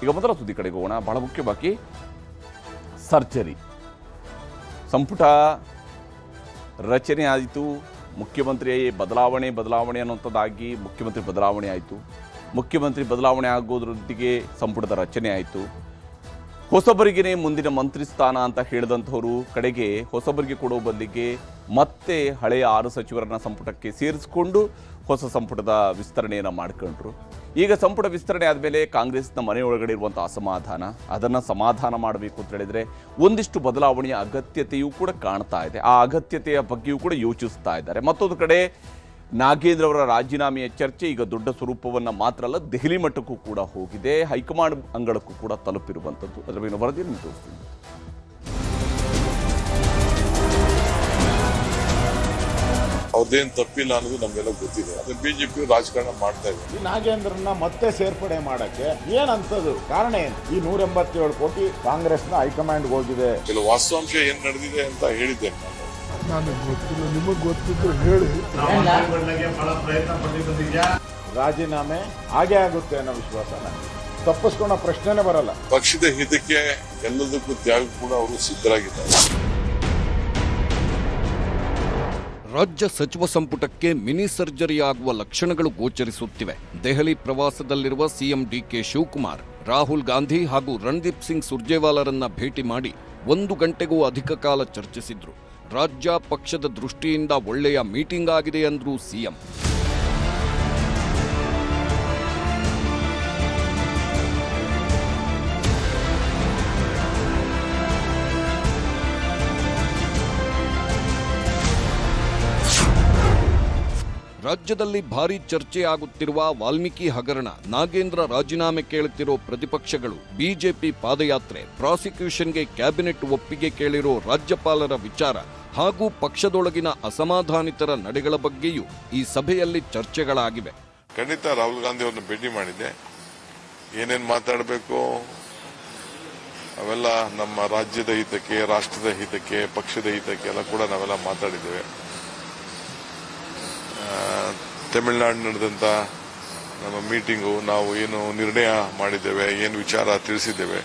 ಈಗ ಮೊದಲ ಸುದ್ದಿ ಕಡೆಗೆ ಹೋಗೋಣ. ಬಹಳ ಮುಖ್ಯವಾಗಿ ಸರ್ಜರಿ ಸಂಪುಟ ರಚನೆ ಆಯಿತು. ಮುಖ್ಯಮಂತ್ರಿ ಬದಲಾವಣೆ ಅನ್ನುವಂಥದ್ದಾಗಿ ಮುಖ್ಯಮಂತ್ರಿ ಬದಲಾವಣೆ ಆಯಿತು. ಮುಖ್ಯಮಂತ್ರಿ ಬದಲಾವಣೆ ಆಗೋದ್ರೊಂದಿಗೆ ಸಂಪುಟದ ರಚನೆ ಆಯಿತು. ಹೊಸಬರಿಗೇ ಮುಂದಿನ ಮಂತ್ರಿ ಸ್ಥಾನ ಅಂತ ಹೇಳಿದಂಥವರು ಕಡೆಗೆ ಹೊಸಬರಿಗೆ ಕೊಡೋ ಬದಲಿಗೆ ಮತ್ತೆ ಹಳೆಯ 6 ಸಚಿವರನ್ನ ಸಂಪುಟಕ್ಕೆ ಸೇರಿಸಿಕೊಂಡು ಹೊಸ ಸಂಪುಟದ ವಿಸ್ತರಣೆಯನ್ನು ಮಾಡ್ಕೊಂಡ್ರು. ಈಗ ಸಂಪುಟ ವಿಸ್ತರಣೆ ಆದಮೇಲೆ ಕಾಂಗ್ರೆಸ್ನ ಮನೆಯೊಳಗಡೆ ಇರುವಂಥ ಅಸಮಾಧಾನ, ಅದನ್ನು ಸಮಾಧಾನ ಮಾಡಬೇಕು ಅಂತ ಹೇಳಿದರೆ ಒಂದಿಷ್ಟು ಬದಲಾವಣೆಯ ಅಗತ್ಯತೆಯೂ ಕೂಡ ಕಾಣ್ತಾ ಇದೆ. ಆ ಅಗತ್ಯತೆಯ ಬಗ್ಗೆಯೂ ಕೂಡ ಯೋಚಿಸ್ತಾ ಇದ್ದಾರೆ. ಮತ್ತೊಂದು ಕಡೆ ನಾಗೇಂದ್ರ ಅವರ ರಾಜೀನಾಮೆಯ ಚರ್ಚೆ ಈಗ ದೊಡ್ಡ ಸ್ವರೂಪವನ್ನು ಮಾತ್ರ ಅಲ್ಲ, ದೆಹಲಿ ಮಟ್ಟಕ್ಕೂ ಕೂಡ ಹೋಗಿದೆ, ಹೈಕಮಾಂಡ್ ಅಂಗಳಕ್ಕೂ ಕೂಡ ತಲುಪಿರುವಂಥದ್ದು. ಅದರ ಮೇಲೆ ವರದಿಯನ್ನು ತೋರಿಸ್ತೀನಿ. ಅವ್ರದ್ದೇನು ತಪ್ಪಿಲ್ಲ ಅನ್ನೋದು ನಮ್ಗೆಲ್ಲ ಗೊತ್ತಿದೆ. ಅದು ಬಿಜೆಪಿ ರಾಜಕಾರಣ ಮಾಡ್ತಾ ಇದೆ. ನಾಗೇಂದ್ರನ್ನ ಮತ್ತೆ ಸೇರ್ಪಡೆ ಮಾಡಕ್ಕೆ ಏನಂತದ್ದು ಕಾರಣ ಏನು? ಈ 187 ಕೋಟಿ ಕಾಂಗ್ರೆಸ್ನ ಹೈಕಮಾಂಡ್ ಹೋಗಿದೆ. ಕೆಲವು ವಾಸ್ತವಾಂಶ ಏನ್ ನಡೆದಿದೆ ಅಂತ ಹೇಳಿದ್ದೇನೆ ನಾನು ಗೊತ್ತಿಲ್ಲ, ನಿಮಗೆ ಗೊತ್ತಿದ್ರು ಹೇಳಿ. ರಾಜೀನಾಮೆ ಹಾಗೆ ಆಗುತ್ತೆ ಅನ್ನೋ ವಿಶ್ವಾಸ ನನಗೆ. ತಪ್ಪಿಸ್ಕೊಳ್ಳೋ ಪ್ರಶ್ನೆನೇ ಬರಲ್ಲ. ಪಕ್ಷದ ಹಿತಕ್ಕೆ ಎಲ್ಲದಕ್ಕೂ ತ್ಯಾಗ ಕೂಡ ಅವರು ಸಿದ್ಧರಾಗಿದ್ದಾರೆ. ರಾಜ್ಯ ಸಚಿವ ಸಂಪುಟಕ್ಕೆ ಮಿನಿ ಸರ್ಜರಿ ಆಗುವ ಲಕ್ಷಣಗಳು ಗೋಚರಿಸುತ್ತಿವೆ. ದೆಹಲಿ ಪ್ರವಾಸದಲ್ಲಿರುವ ಸಿಎಂ ಡಿಕೆ ಶಿವಕುಮಾರ್ ರಾಹುಲ್ ಗಾಂಧಿ ಹಾಗೂ ರಣದೀಪ್ ಸಿಂಗ್ ಸುರ್ಜೇವಾಲಾರನ್ನ ಭೇಟಿ ಮಾಡಿ 1 ಗಂಟೆಗೂ ಅಧಿಕ ಕಾಲ ಚರ್ಚಿಸಿದ್ರು. ರಾಜ್ಯ ಪಕ್ಷದ ದೃಷ್ಟಿಯಿಂದ ಒಳ್ಳೆಯ ಮೀಟಿಂಗ್ ಆಗಿದೆ ಅಂದ್ರು ಸಿಎಂ. ರಾಜ್ಯದಲ್ಲಿ ಭಾರೀ ಚರ್ಚೆ ಆಗುತ್ತಿರುವ ವಾಲ್ಮೀಕಿ ಹಗರಣ, ನಾಗೇಂದ್ರ ರಾಜೀನಾಮೆ ಕೇಳುತ್ತಿರೋ ಪ್ರತಿಪಕ್ಷಗಳು, ಬಿಜೆಪಿ ಪಾದಯಾತ್ರೆ, ಪ್ರಾಸಿಕ್ಯೂಷನ್ಗೆ ಕ್ಯಾಬಿನೆಟ್ ಒಪ್ಪಿಗೆ ಕೇಳಿರೋ ರಾಜ್ಯಪಾಲರ ವಿಚಾರ ಹಾಗೂ ಪಕ್ಷದೊಳಗಿನ ಅಸಮಾಧಾನಿತರ ನಡೆಗಳ ಬಗ್ಗೆಯೂ ಈ ಸಭೆಯಲ್ಲಿ ಚರ್ಚೆಗಳಾಗಿವೆ. ಖಂಡಿತ ರಾಹುಲ್ ಗಾಂಧಿ ಅವ್ರನ್ನ ಭೇಟಿ ಮಾಡಿದ್ದೆ. ಏನೇನು ಮಾತಾಡಬೇಕು ಅವೆಲ್ಲ ನಮ್ಮ ರಾಜ್ಯದ ಹಿತಕ್ಕೆ, ರಾಷ್ಟ್ರದ ಹಿತಕ್ಕೆ, ಪಕ್ಷದ ಹಿತಕ್ಕೆ ಎಲ್ಲ ಕೂಡ ನಾವೆಲ್ಲ ಮಾತಾಡಿದ್ದೇವೆ. ತಮಿಳುನಾಡು ನಡೆದಂತ ನಮ್ಮ ಮೀಟಿಂಗು, ನಾವು ಏನು ನಿರ್ಣಯ ಮಾಡಿದ್ದೇವೆ, ಏನು ವಿಚಾರ ತಿಳಿಸಿದ್ದೇವೆ,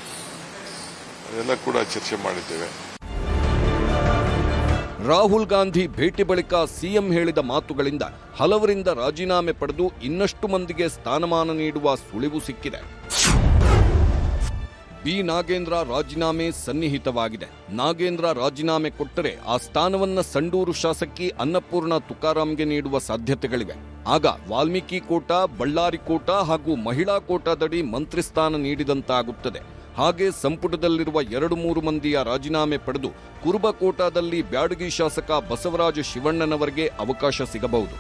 ಅದೆಲ್ಲ ಕೂಡ ಚರ್ಚೆ ಮಾಡಿದ್ದೇವೆ. ರಾಹುಲ್ ಗಾಂಧಿ ಭೇಟಿ ಬಳಿಕ ಸಿಎಂ ಹೇಳಿದ ಮಾತುಗಳಿಂದ ಹಲವರಿಂದ ರಾಜೀನಾಮೆ ಪಡೆದು ಇನ್ನಷ್ಟು ಮಂದಿಗೆ ಸ್ಥಾನಮಾನ ನೀಡುವ ಸುಳಿವು ಸಿಕ್ಕಿದೆ. ಬಿ ನಾಗೇಂದ್ರ ರಾಜೀನಾಮೆ ಸನ್ನಿಹಿತವಾಗಿದೆ. ನಾಗೇಂದ್ರ ರಾಜೀನಾಮೆ ಕೊಟ್ಟರೆ ಆ ಸ್ಥಾನವನ್ನ ಸಂಡೂರು ಶಾಸಕಿ ಅನ್ನಪೂರ್ಣ ತುಕಾರಾಂಗೆ ನೀಡುವ ಸಾಧ್ಯತೆಗಳಿವೆ. ಆಗ ವಾಲ್ಮೀಕಿ ಕೋಟಾ, ಬಳ್ಳಾರಿ ಕೋಟಾ ಹಾಗೂ ಮಹಿಳಾ ಕೋಟಾದಡಿ ಮಂತ್ರಿ ಸ್ಥಾನ ನೀಡಿದಂತಾಗುತ್ತದೆ. ಹಾಗೆ ಸಂಪುಟದಲ್ಲಿರುವ 2-3 ಮಂದಿಯ ರಾಜೀನಾಮೆ ಪಡೆದು ಕುರುಬ ಕೋಟಾದಲ್ಲಿ ಬ್ಯಾಡಗಿ ಶಾಸಕ ಬಸವರಾಜ ಶಿವಣ್ಣನವರಿಗೆ ಅವಕಾಶ ಸಿಗಬಹುದು.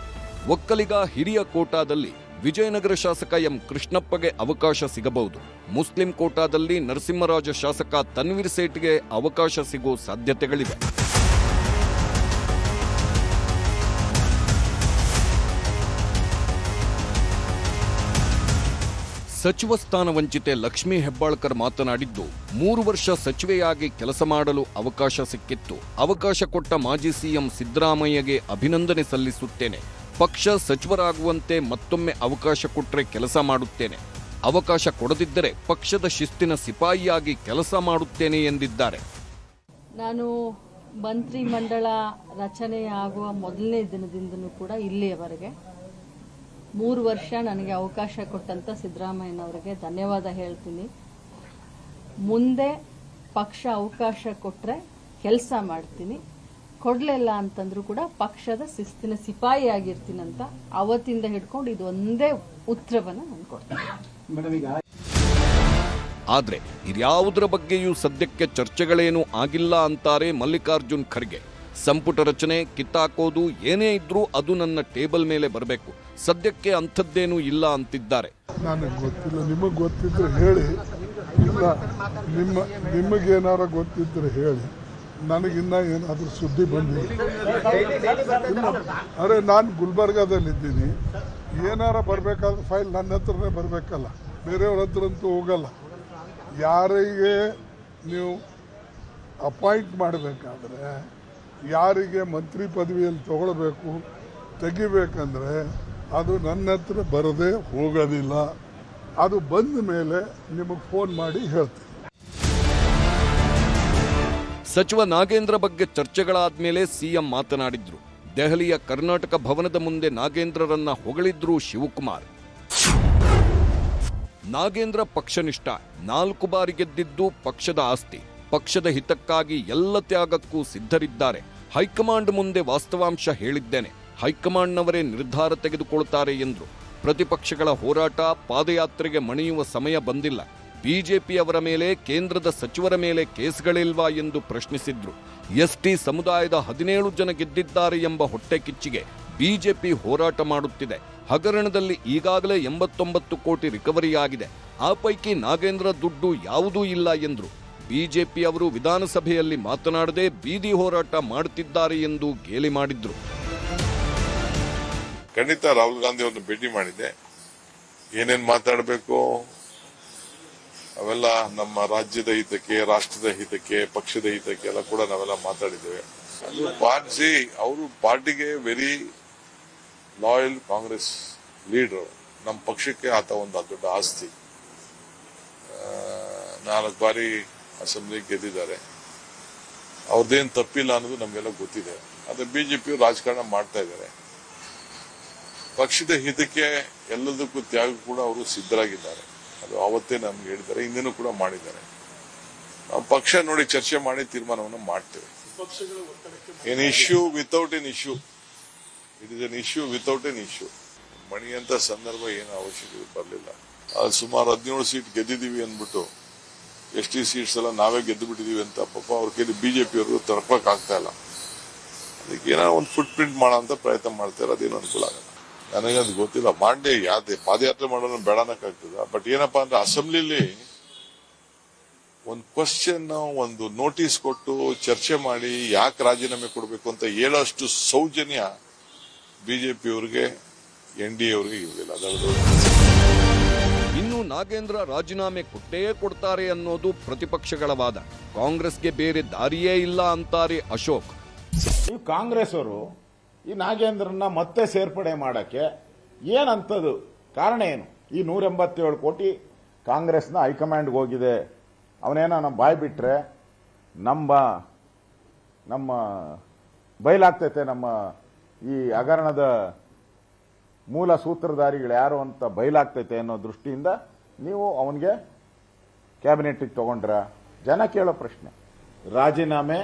ಒಕ್ಕಲಿಗ ಹಿರಿಯ ಕೋಟಾದಲ್ಲಿ ವಿಜಯನಗರ ಶಾಸಕ ಎಂ ಕೃಷ್ಣಪ್ಪಗೆ ಅವಕಾಶ ಸಿಗಬಹುದು. ಮುಸ್ಲಿಂ ಕೋಟಾದಲ್ಲಿ ನರಸಿಂಹರಾಜ ಶಾಸಕ ತನ್ವೀರ್ ಸೇಠ್ಗೆ ಅವಕಾಶ ಸಿಗೋ ಸಾಧ್ಯತೆಗಳಿವೆ. ಸಚಿವ ಸ್ಥಾನ ವಂಚಿತೆ ಲಕ್ಷ್ಮೀ ಹೆಬ್ಬಾಳ್ಕರ್ ಮಾತನಾಡಿದ್ದು, 3 ವರ್ಷ ಸಚಿವೆಯಾಗಿ ಕೆಲಸ ಮಾಡಲು ಅವಕಾಶ ಸಿಕ್ಕಿತ್ತು. ಅವಕಾಶ ಕೊಟ್ಟ ಮಾಜಿ ಸಿಎಂ ಸಿದ್ದರಾಮಯ್ಯಗೆ ಅಭಿನಂದನೆ ಸಲ್ಲಿಸುತ್ತೇನೆ. ಪಕ್ಷ ಸಚಿವರಾಗುವಂತೆ ಮತ್ತೊಮ್ಮೆ ಅವಕಾಶ ಕೊಟ್ಟರೆ ಕೆಲಸ ಮಾಡುತ್ತೇನೆ. ಅವಕಾಶ ಕೊಡದಿದ್ದರೆ ಪಕ್ಷದ ಶಿಸ್ತಿನ ಸಿಪಾಯಿಯಾಗಿ ಕೆಲಸ ಮಾಡುತ್ತೇನೆ ಎಂದಿದ್ದಾರೆ. ನಾನು ಮಂತ್ರಿ ಮಂಡಳ ರಚನೆ ಆಗುವ ಮೊದಲನೇ ದಿನದಿಂದನೂ ಕೂಡ ಇಲ್ಲಿಯವರೆಗೆ 3 ವರ್ಷ ನನಗೆ ಅವಕಾಶ ಕೊಟ್ಟಂತ ಸಿದ್ದರಾಮಯ್ಯನವರಿಗೆ ಧನ್ಯವಾದ ಹೇಳ್ತೀನಿ. ಮುಂದೆ ಪಕ್ಷ ಅವಕಾಶ ಕೊಟ್ಟರೆ ಕೆಲಸ ಮಾಡ್ತೀನಿ, ಕೊಡಲಿಲ್ಲ ಅಂತಂದ್ರೂ ಕೂಡ ಪಕ್ಷದ ಶಿಸ್ತಿನ ಸಿಪಾಯಿ ಆಗಿರ್ತೀನಂತ ಅವತ್ತಿಂದ ಹಿಡ್ಕೊಂಡು ಇದು ಒಂದೇ ಉತ್ತರವನ್ನು ನಾನು ಕೊಡ್ತೀನಿ. ಆದ್ರೆ ಇದ್ಯಾವುದರ ಬಗ್ಗೆಯೂ ಸದ್ಯಕ್ಕೆ ಚರ್ಚೆಗಳೇನೂ ಆಗಿಲ್ಲ ಅಂತಾರೆ ಮಲ್ಲಿಕಾರ್ಜುನ್ ಖರ್ಗೆ. ಸಂಪುಟ ರಚನೆ, ಕಿತ್ತಾಕೋದು ಏನೇ ಇದ್ರೂ ಅದು ನನ್ನ ಟೇಬಲ್ ಮೇಲೆ ಬರಬೇಕು. ಸದ್ಯಕ್ಕೆ ಅಂಥದ್ದೇನೂ ಇಲ್ಲ ಅಂತಿದ್ದಾರೆ. ನನಗೆ ಗೊತ್ತಿಲ್ಲ, ನಿಮಗೆ ಗೊತ್ತಿದ್ರೆ ಹೇಳಿ. ಇಲ್ಲ ನಿಮಗೇನಾರ ಗೊತ್ತಿದ್ರೆ ಹೇಳಿ. ನನಗಿನ್ನ ಏನಾದರೂ ಸುದ್ದಿ ಬಂದಿಲ್ಲ. ಅರೆ ನಾನು ಗುಲ್ಬರ್ಗಾದಲ್ಲಿದ್ದೀನಿ. ಏನಾರ ಬರಬೇಕಾದ್ರೆ ಫೈಲ್ ನನ್ನ ಹತ್ರನೇ ಬರಬೇಕಲ್ಲ, ಬೇರೆಯವ್ರ ಹತ್ರ ಅಂತೂ ಹೋಗಲ್ಲ. ಯಾರಿಗೆ ನೀವು ಅಪಾಯಿಂಟ್ ಮಾಡಬೇಕಾದ್ರೆ, ಯಾರಿಗೆ ಮಂತ್ರಿ ಪದವಿಯಲ್ಲಿ ತಗೊಳ್ಬೇಕು ತೆಗಿಬೇಕಂದ್ರೆ ಅದು ನನ್ನ ಹತ್ರ ಬರದೇ ಹೋಗೋದಿಲ್ಲ. ಅದು ಬಂದ ಮೇಲೆ ನಿಮಗೆ ಫೋನ್ ಮಾಡಿ ಹೇಳ್ತೀನಿ. ಸಚಿವ ನಾಗೇಂದ್ರ ಬಗ್ಗೆ ಚರ್ಚೆಗಳಾದ್ಮೇಲೆ ಸಿಎಂ ಮಾತನಾಡಿದ್ರು. ದೆಹಲಿಯ ಕರ್ನಾಟಕ ಭವನದ ಮುಂದೆ ನಾಗೇಂದ್ರರನ್ನ ಹೊಗಳಿದ್ರು ಶಿವಕುಮಾರ್. ನಾಗೇಂದ್ರ ಪಕ್ಷನಿಷ್ಠ, 4 ಬಾರಿ ಗೆದ್ದಿದ್ದು ಪಕ್ಷದ ಆಸ್ತಿ. ಪಕ್ಷದ ಹಿತಕ್ಕಾಗಿ ಎಲ್ಲ ತ್ಯಾಗಕ್ಕೂ ಸಿದ್ಧರಿದ್ದಾರೆ. ಹೈಕಮಾಂಡ್ ಮುಂದೆ ವಾಸ್ತವಾಂಶ ಹೇಳಿದ್ದೇನೆ. ಹೈಕಮಾಂಡ್ನವರೇ ನಿರ್ಧಾರ ತೆಗೆದುಕೊಳ್ತಾರೆ ಎಂದ್ರು. ಪ್ರತಿಪಕ್ಷಗಳ ಹೋರಾಟ, ಪಾದಯಾತ್ರೆಗೆ ಮಣಿಯುವ ಸಮಯ ಬಂದಿಲ್ಲ. ಬಿಜೆಪಿಯವರ ಮೇಲೆ, ಕೇಂದ್ರದ ಸಚಿವರ ಮೇಲೆ ಕೇಸ್ಗಳಿಲ್ವಾ ಎಂದು ಪ್ರಶ್ನಿಸಿದ್ರು. ಎಸ್ಟಿ ಸಮುದಾಯದ 17 ಜನ ಗೆದ್ದಿದ್ದಾರೆ ಎಂಬ ಹೊಟ್ಟೆ ಕಿಚ್ಚಿಗೆ ಬಿಜೆಪಿ ಹೋರಾಟ ಮಾಡುತ್ತಿದೆ. ಹಗರಣದಲ್ಲಿ ಈಗಾಗಲೇ 89 ಕೋಟಿ ರಿಕವರಿಯಾಗಿದೆ. ಆ ಪೈಕಿ ನಾಗೇಂದ್ರ ದುಡ್ಡು ಯಾವುದೂ ಇಲ್ಲ ಎಂದ್ರು. ಬಿಜೆಪಿಯವರು ವಿಧಾನಸಭೆಯಲ್ಲಿ ಮಾತನಾಡದೆ ಬೀದಿ ಹೋರಾಟ ಮಾಡುತ್ತಿದ್ದಾರೆ ಎಂದು ಗೇಲಿ ಮಾಡಿದ್ರು. ಖಂಡಿತ ರಾಹುಲ್ ಗಾಂಧಿ ಅವರನ್ನು ಭೇಟಿ ಮಾಡಿದ್ದೆ. ಏನೇನ್ ಮಾತಾಡಬೇಕು ಅವೆಲ್ಲ ನಮ್ಮ ರಾಜ್ಯದ ಹಿತಕ್ಕೆ, ರಾಷ್ಟ್ರದ ಹಿತಕ್ಕೆ, ಪಕ್ಷದ ಹಿತಕ್ಕೆ ಎಲ್ಲ ಕೂಡ ನಾವೆಲ್ಲ ಮಾತಾಡಿದ್ದೇವೆ. ಅದು ಅವರು ಪಾರ್ಟಿಗೆ ವೆರಿ ಲಾಯಲ್ ಕಾಂಗ್ರೆಸ್ ಲೀಡರ್. ನಮ್ಮ ಪಕ್ಷಕ್ಕೆ ಆತ ಒಂದು ದೊಡ್ಡ ಆಸ್ತಿ. 4 ಬಾರಿ ಅಸೆಂಬ್ಲಿ ಗೆದ್ದಿದ್ದಾರೆ. ಅವ್ರದ್ದೇನು ತಪ್ಪಿಲ್ಲ ಅನ್ನೋದು ನಮಗೆಲ್ಲ ಗೊತ್ತಿದೆ. ಆದ್ರೆ ಬಿಜೆಪಿ ರಾಜಕಾರಣ ಮಾಡ್ತಾ ಇದ್ದಾರೆ. ಪಕ್ಷದ ಹಿತಕ್ಕೆ ಎಲ್ಲದಕ್ಕೂ ತ್ಯಾಗ ಕೂಡ ಅವರು ಸಿದ್ಧರಾಗಿದ್ದಾರೆ. ಅದು ಅವತ್ತೇ ನಮ್ಗೆ ಹೇಳಿದ್ದಾರೆ, ಹಿಂದೇನೂ ಕೂಡ ಮಾಡಿದ್ದಾರೆ. ನಾವು ಪಕ್ಷ ನೋಡಿ ಚರ್ಚೆ ಮಾಡಿ ತೀರ್ಮಾನವನ್ನು ಮಾಡ್ತೇವೆ. An issue without an issue, it is an issue without an issue. ಮಣಿಯಂತ ಸಂದರ್ಭ ಏನು ಅವಶ್ಯಕತೆ ಬರಲಿಲ್ಲ. ಅದು ಸುಮಾರು 17 ಸೀಟ್ ಗೆದ್ದಿದ್ದೀವಿ ಅಂದ್ಬಿಟ್ಟು ಎಸ್ ಟಿ ಸೀಟ್ಸ್ ಎಲ್ಲ ನಾವೇ ಗೆದ್ದು ಬಿಟ್ಟಿದೀವಿ ಅಂತ ಪಾಪ ಅವ್ರ ಕೈಲಿ ಬಿಜೆಪಿಯವರು ತರ್ಪಕ್ ಆಗ್ತಾ ಇಲ್ಲ. ಅದಕ್ಕೆ ಏನೋ ಒಂದು ಫುಟ್ ಪ್ರಿಂಟ್ ಮಾಡೋ ಅಂತ ಪ್ರಯತ್ನ ಮಾಡ್ತಾರೆ. ಅದೇನು ಅನುಕೂಲ ಆಗಲ್ಲ. ನನಗದು ಗೊತ್ತಿಲ್ಲ. ಮಾಡಲಿ, ಯಾವ್ದೇ ಪಾದಯಾತ್ರೆ ಮಾಡೋಣ ಬೇಡನಕ್ಕಾಗ್ತದ. ಬಟ್ ಏನಪ್ಪಾ ಅಂದ್ರೆ ಅಸೆಂಬ್ಲಿಲಿ ಒಂದು ಕ್ವಶನ್, ಒಂದು ನೋಟಿಸ್ ಕೊಟ್ಟು ಚರ್ಚೆ ಮಾಡಿ ಯಾಕೆ ರಾಜೀನಾಮೆ ಕೊಡಬೇಕು ಅಂತ ಹೇಳೋಷ್ಟು ಸೌಜನ್ಯ ಬಿಜೆಪಿಯವರಿಗೆ, NDA ಅವರಿಗೆ ಇರಲಿಲ್ಲ. ಇನ್ನು ನಾಗೇಂದ್ರ ರಾಜೀನಾಮೆ ಕೊಟ್ಟೇ ಕೊಡ್ತಾರೆ ಅನ್ನೋದು ಪ್ರತಿಪಕ್ಷಗಳ ವಾದ. ಕಾಂಗ್ರೆಸ್ಗೆ ಬೇರೆ ದಾರಿಯೇ ಇಲ್ಲ ಅಂತಾರೆ ಅಶೋಕ್. ಈ ಕಾಂಗ್ರೆಸ್ ಅವರು ಈ ನಾಗೇಂದ್ರನ್ನ ಮತ್ತೆ ಸೇರ್ಪಡೆ ಮಾಡಕ್ಕೆ ಏನಂತದ್ದು ಕಾರಣ ಏನು? ಈ 187 ಕೋಟಿ ಕಾಂಗ್ರೆಸ್ನ ಹೈಕಮಾಂಡ್ಗೆ ಹೋಗಿದೆ. ಅವನೇನೋ ನಮ್ಮ ಬಾಯ್ ಬಿಟ್ರೆ ನಮ್ಮ ಬಯಲಾಗ್ತೈತೆ. ನಮ್ಮ ಈ ಹಗರಣದ ಮೂಲ ಸೂತ್ರಧಾರಿಗಳು ಯಾರು ಅಂತ ಬಯಲಾಗ್ತೈತೆ ಅನ್ನೋ ದೃಷ್ಟಿಯಿಂದ ನೀವು ಅವನಿಗೆ ಕ್ಯಾಬಿನೆಟ್ಗೆ ತಗೊಂಡ್ರ? ಜನ ಕೇಳೋ ಪ್ರಶ್ನೆ. ರಾಜೀನಾಮೆ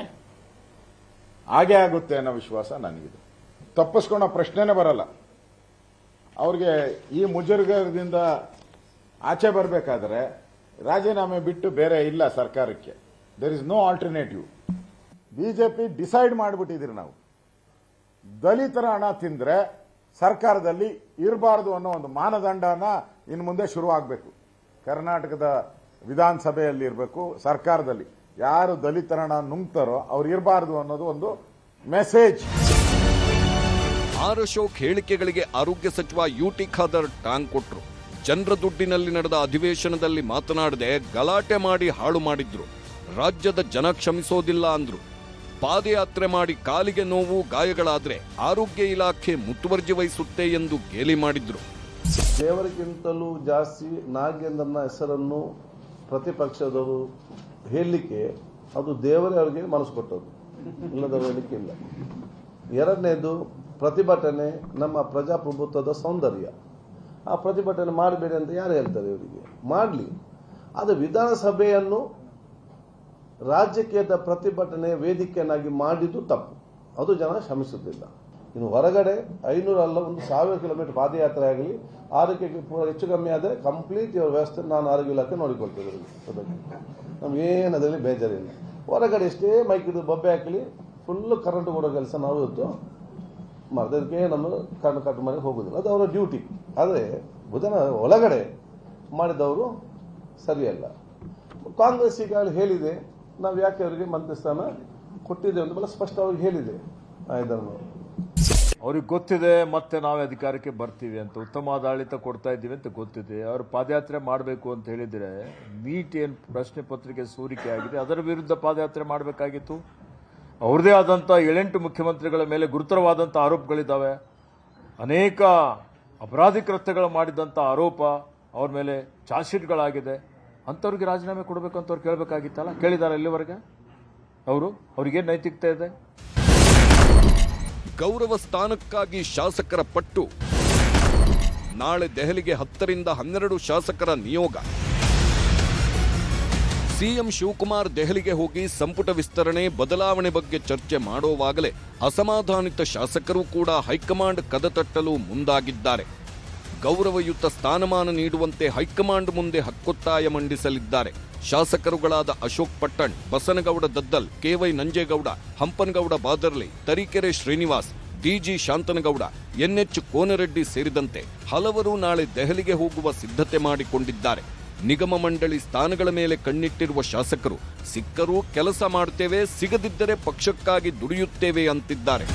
ಹಾಗೆ ಆಗುತ್ತೆ ಅನ್ನೋ ವಿಶ್ವಾಸ ನನಗಿದೆ. ತಪ್ಪಿಸ್ಕೊಳ್ಳೋ ಪ್ರಶ್ನೆನೇ ಬರಲ್ಲ. ಅವ್ರಿಗೆ ಈ ಮುಜುಗರದಿಂದ ಆಚೆ ಬರಬೇಕಾದ್ರೆ ರಾಜೀನಾಮೆ ಬಿಟ್ಟು ಬೇರೆ ಇಲ್ಲ ಸರ್ಕಾರಕ್ಕೆ. There is no alternative. BJP decide ಮಾಡಿಬಿಟ್ಟಿದ್ದೀರಿ ನಾವು ದಲಿತರ ಹಣ ತಿಂದ್ರೆ ಸರ್ಕಾರದಲ್ಲಿ ಇರಬಾರ್ದು ಅನ್ನೋ ಒಂದು ಮಾನದಂಡನ ಇನ್ನು ಮುಂದೆ ಶುರು ಆಗಬೇಕು. ಕರ್ನಾಟಕದ ವಿಧಾನಸಭೆಯಲ್ಲಿ ಇರಬೇಕು, ಸರ್ಕಾರದಲ್ಲಿ ಯಾರು ದಲಿತರ ಹಣ ನುಂಗ್ತಾರೋ ಅವ್ರು ಇರಬಾರ್ದು ಅನ್ನೋದು ಒಂದು ಮೆಸೇಜ್. ಅಶೋಕ್ ಹೇಳಿಕೆಗಳಿಗೆ ಆರೋಗ್ಯ ಸಚಿವ UT ಖಾದರ್ ಟಾಂಗ್ ಕೊಟ್ರು. ಜನರ ದುಡ್ಡಿನಲ್ಲಿ ನಡೆದ ಅಧಿವೇಶನದಲ್ಲಿ ಮಾತನಾಡದೆ ಗಲಾಟೆ ಮಾಡಿ ಹಾಳು ಮಾಡಿದ್ರು. ರಾಜ್ಯದ ಜನ ಕ್ಷಮಿಸೋದಿಲ್ಲ ಅಂದ್ರು. ಪಾದಯಾತ್ರೆ ಮಾಡಿ ಕಾಲಿಗೆ ನೋವು, ಗಾಯಗಳಾದ್ರೆ ಆರೋಗ್ಯ ಇಲಾಖೆ ಮುತುವರ್ಜಿ ವಹಿಸುತ್ತೆ ಎಂದು ಗೇಲಿ ಮಾಡಿದ್ರು. ದೇವರಿಗಿಂತಲೂ ಜಾಸ್ತಿ ನಾಗೇಂದ್ರನ ಹೆಸರನ್ನು ಪ್ರತಿಪಕ್ಷದವರು ಹೇಳಲಿಕ್ಕೆ ಅದು ದೇವರೇ ಅವರಿಗೆ ಮನಸ್ಸು ಕೊಟ್ಟದ್ದು, ಇಲ್ಲದ ಹೇಳಲಿಕ್ಕೆ ಇಲ್ಲ. ಎರಡನೇದು ಪ್ರತಿಭಟನೆ ನಮ್ಮ ಪ್ರಜಾಪ್ರಭುತ್ವದ ಸೌಂದರ್ಯ. ಆ ಪ್ರತಿಭಟನೆ ಮಾಡಬೇಡಿ ಅಂತ ಯಾರು ಹೇಳ್ತಾರೆ? ಇವರಿಗೆ ಮಾಡಲಿ. ಆದರೆ ವಿಧಾನಸಭೆಯನ್ನು ರಾಜಕೀಯದ ಪ್ರತಿಭಟನೆ ವೇದಿಕೆಯನ್ನಾಗಿ ಮಾಡಿದ್ದು ತಪ್ಪು. ಅದು ಜನ ಕ್ಷಮಿಸುತ್ತಿಲ್ಲ. ಇನ್ನು ಹೊರಗಡೆ 500 ಅಲ್ಲ 1000 ಕಿಲೋಮೀಟರ್ ಪಾದಯಾತ್ರೆ ಆಗಲಿ, ಆರೋಗ್ಯಕ್ಕೆ ಪೂರ ಹೆಚ್ಚು ಕಮ್ಮಿ ಆದರೆ ಕಂಪ್ಲೀಟ್ ಇವರ ವ್ಯವಸ್ಥೆ ನಾನು ಆರೋಗ್ಯ ಇಲಾಖೆ ನೋಡಿಕೊಳ್ತೇವೆ. ನಮಗೇನು ಅದರಲ್ಲಿ ಬೇಜಾರಿಲ್ಲ. ಹೊರಗಡೆ ಎಷ್ಟೇ ಮೈಕಿದು ಬೊಬ್ಬೆ ಹಾಕಲಿ, ಫುಲ್ಲು ಕರೆಂಟ್ ಕೊಡೋ ಕೆಲಸ ನಾವು ಇವತ್ತು ಮಾಡಿದಕ್ಕೆ ನಮ್ಮ ಕಣ್ಣು ಕಟ್ಟು ಮಾಡಿ ಹೋಗೋದಿಲ್ಲ. ಅದು ಅವರ ಡ್ಯೂಟಿ. ಆದರೆ ಒಳಗಡೆ ಮಾಡಿದವರು ಸರಿಯಲ್ಲ. ಕಾಂಗ್ರೆಸ್ ಈಗಾಗಲೇ ಹೇಳಿದೆ, ನಾವು ಯಾಕೆ ಅವರಿಗೆ ಮಂತ್ರಿ ಸ್ಥಾನ ಕೊಟ್ಟಿದ್ದೇವೆ ಅಂತ ಬಹಳ ಸ್ಪಷ್ಟವಾಗಿ ಹೇಳಿದೆ. ಇದನ್ನು ಅವ್ರಿಗೆ ಗೊತ್ತಿದೆ ಮತ್ತೆ ನಾವೇ ಅಧಿಕಾರಕ್ಕೆ ಬರ್ತೀವಿ ಅಂತ, ಉತ್ತಮ ಆಡಳಿತ ಕೊಡ್ತಾ ಇದ್ದೀವಿ ಅಂತ ಗೊತ್ತಿದೆ. ಅವರು ಪಾದಯಾತ್ರೆ ಮಾಡಬೇಕು ಅಂತ ಹೇಳಿದರೆ ನೀಟ್ ಏನು ಪ್ರಶ್ನೆ ಪತ್ರಿಕೆ ಸೋರಿಕೆ ಆಗಿದೆ, ಅದರ ವಿರುದ್ಧ ಪಾದಯಾತ್ರೆ ಮಾಡಬೇಕಾಗಿತ್ತು. ಅವ್ರದೇ ಆದಂಥ 7 ಮುಖ್ಯಮಂತ್ರಿಗಳ ಮೇಲೆ ಗುರುತರವಾದಂಥ ಆರೋಪಗಳಿದ್ದಾವೆ. ಅನೇಕ ಅಪರಾಧಿ ಕೃತ್ಯಗಳು ಮಾಡಿದಂಥ ಆರೋಪ, ಅವ್ರ ಮೇಲೆ ಚಾರ್ಜ್ ಶೀಟ್ಗಳಾಗಿದೆ, ಅಂಥವ್ರಿಗೆ ರಾಜೀನಾಮೆ ಕೊಡಬೇಕು ಅಂತ ಅವ್ರು ಕೇಳಬೇಕಾಗಿತ್ತಲ್ಲ. ಕೇಳಿದಾರೆ ಇಲ್ಲಿವರೆಗೆ ಅವ್ರಿಗೇನು ನೈತಿಕತೆ ಇದೆ? ಗೌರವ ಸ್ಥಾನಕ್ಕಾಗಿ ಶಾಸಕರ ಪಟ್ಟು. ನಾಳೆ ದೆಹಲಿಗೆ 10 ರಿಂದ 12 ಶಾಸಕರ ನಿಯೋಗ. ಸಿಎಂ ಶಿವಕುಮಾರ್ ದೆಹಲಿಗೆ ಹೋಗಿ ಸಂಪುಟ ವಿಸ್ತರಣೆ ಬದಲಾವಣೆ ಬಗ್ಗೆ ಚರ್ಚೆ ಮಾಡುವಾಗಲೇ ಅಸಮಾಧಾನಿತ ಶಾಸಕರು ಕೂಡ ಹೈಕಮಾಂಡ್ ಕದತಟ್ಟಲು ಮುಂದಾಗಿದ್ದಾರೆ. ಗೌರವಯುತ ಸ್ಥಾನಮಾನ ನೀಡುವಂತೆ ಹೈಕಮಾಂಡ್ ಮುಂದೆ ಹಕ್ಕೊತ್ತಾಯ ಮಂಡಿಸಲಿದ್ದಾರೆ. ಶಾಸಕರುಗಳಾದ Ashok Pattan, Basanagouda Daddal, KY Nanjegowda, Hampanagouda Badarli, Tarikere Srinivas, DG Shanthanagouda, NH Konareddy ಸೇರಿದಂತೆ ಹಲವರು ನಾಳೆ ದೆಹಲಿಗೆ ಹೋಗುವ ಸಿದ್ಧತೆ ಮಾಡಿಕೊಂಡಿದ್ದಾರೆ. ನಿಗಮ ಮಂಡಳಿ ಸ್ಥಾನಗಳ ಮೇಲೆ ಕಣ್ಣಿಟ್ಟಿರುವ ಶಾಸಕರು ಸಿಕ್ಕರೂ ಕೆಲಸ ಮಾಡ್ತೇವೆ, ಸಿಗದಿದ್ದರೆ ಪಕ್ಷಕ್ಕಾಗಿ ದುಡಿಯುತ್ತೇವೆ ಅಂತಿದ್ದಾರೆ.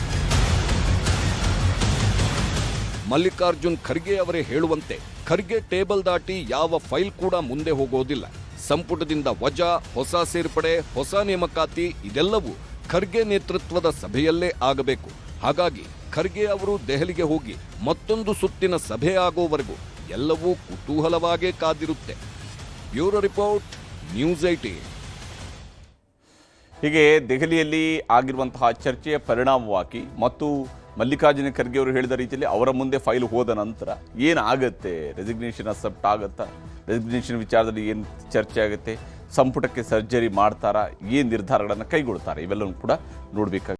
ಮಲ್ಲಿಕಾರ್ಜುನ್ ಖರ್ಗೆ ಅವರೇ ಹೇಳುವಂತೆ ಖರ್ಗೆ ಟೇಬಲ್ ದಾಟಿ ಯಾವ ಫೈಲ್ ಕೂಡ ಮುಂದೆ ಹೋಗೋದಿಲ್ಲ. ಸಂಪುಟದಿಂದ ವಜಾ, ಹೊಸ ಸೇರ್ಪಡೆ, ಹೊಸ ನೇಮಕಾತಿ ಇದೆಲ್ಲವೂ ಖರ್ಗೆ ನೇತೃತ್ವದ ಸಭೆಯಲ್ಲೇ ಆಗಬೇಕು. ಹಾಗಾಗಿ ಖರ್ಗೆ ಅವರು ದೆಹಲಿಗೆ ಹೋಗಿ ಮತ್ತೊಂದು ಸುತ್ತಿನ ಸಭೆ ಆಗೋವರೆಗೂ ಎಲ್ಲವೂ ಕುತೂಹಲವಾಗೇ ಕಾದಿರುತ್ತೆ. Bureau report, news 18. ಹೀಗೆ ದೆಹಲಿಯಲ್ಲಿ ಆಗಿರುವಂತಹ ಚರ್ಚೆಯ ಪರಿಣಾಮವಾಗಿ ಮತ್ತು ಮಲ್ಲಿಕಾರ್ಜುನ ಖರ್ಗೆ ಅವರು ಹೇಳಿದ ರೀತಿಯಲ್ಲಿ ಅವರ ಮುಂದೆ ಫೈಲ್ ಹೋದ ನಂತರ ಏನಾಗುತ್ತೆ, ರೆಸಿಗ್ನೇಷನ್ ಅಕ್ಸೆಪ್ಟ್ ಆಗುತ್ತಾ, ರೆಸಿಗ್ನೇಷನ್ ವಿಚಾರದಲ್ಲಿ ಏನು ಚರ್ಚೆ ಆಗುತ್ತೆ, ಸಂಪುಟಕ್ಕೆ ಸರ್ಜರಿ ಮಾಡ್ತಾರಾ, ಏನು ನಿರ್ಧಾರಗಳನ್ನು ಕೈಗೊಳ್ತಾರೆ, ಇವೆಲ್ಲವೂ ಕೂಡ ನೋಡಬೇಕಾಗುತ್ತೆ.